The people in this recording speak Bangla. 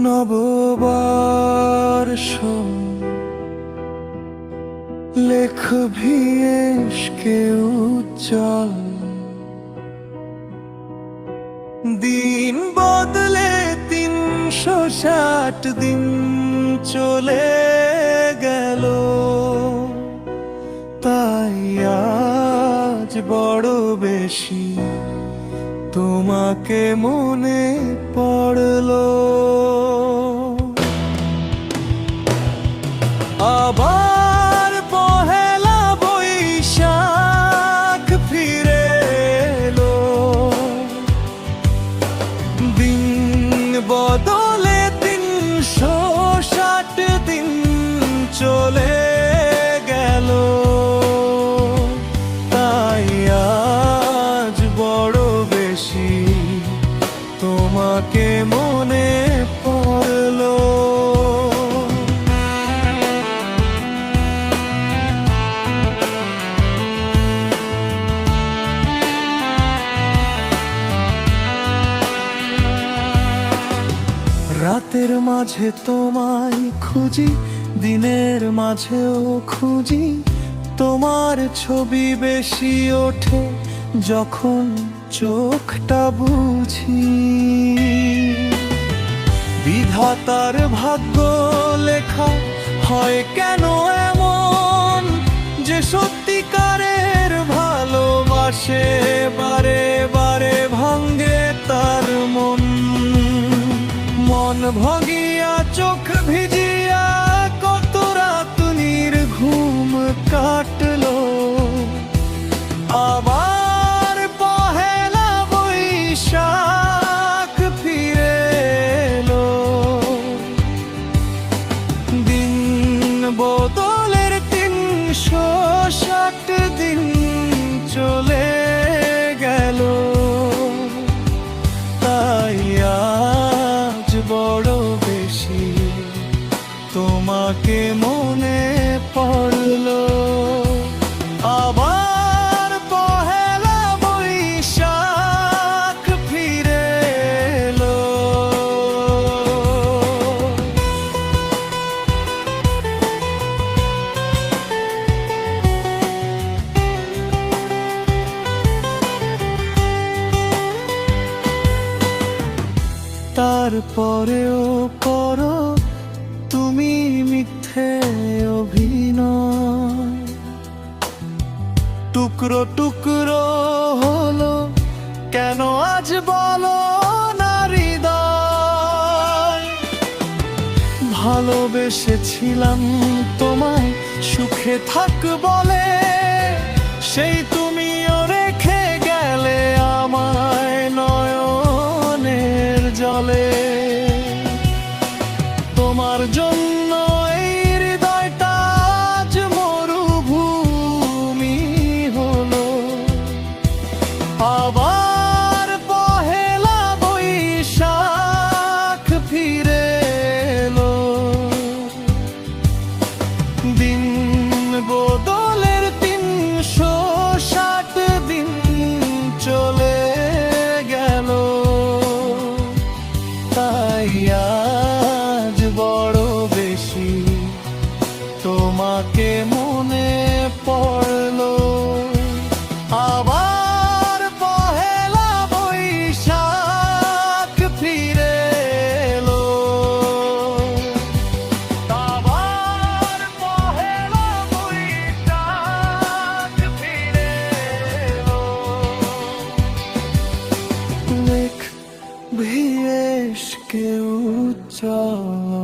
নববর্ষ লেখবি এসকে উজ্জ্বল, দিন বদলে 360 দিন চলে গেল। তাই আজ বড় বেশি তোমাকে মনে পড়লো। আবার পহেলা বৈশাখ ফিরে এলো, দিন বদলে 360 দিন চলে গেল। তাই আজ বড় বেশি তোমাকে মনে পড়লো। রাতের মাঝে তোমায় খুঁজি, দিনের মাঝেও খুঁজি, তোমার ছবি বেশি ওঠে যখন চোখটা বুঝি। বিধাতার ভাগ্য লেখা হয় কেন এমন, যে সত্যিকারের ভালোবাসে বারে বারে ভাঙ্গে তার মন। মন ভগিয়া চোখ ভিজিয়া কত রাত নির্ঘুম কাটলো। আবার পহেলা বৈশাখ ফিরে এলো, দিন বদলের 360 দিন চলে গেল। তাই আজ বড় বেশি তোমাকে মনে পড়লো। আবার পহেলা বৈশাখ ফিরে এলো। তারপরেও করো তুমি মিথ্যে অভিনয়, টুকরো টুকরো হলো কেন আজ বলো না হৃদয়। ভালোবেসেছিলাম তোমায় সুখে থাক বলে, সেই তুমিও রেখে গেলে আমায় নয়নের জলে। তোমার জন্য এই হৃদয়টা আজ মরুভূমি হলো। আবার পহেলা বৈশাখ ফিরে এলো, দিন বদলের 360 দিন চলে গেল। তাই আজ বড় বেশি তোমাকে মনে পড়লো। আবার পহেলা বৈশাখ ফিরে এলো, আবার পহেলা বৈশাখ ফিরে এলো। লেখ ভিএস কে উজ্জ্বল।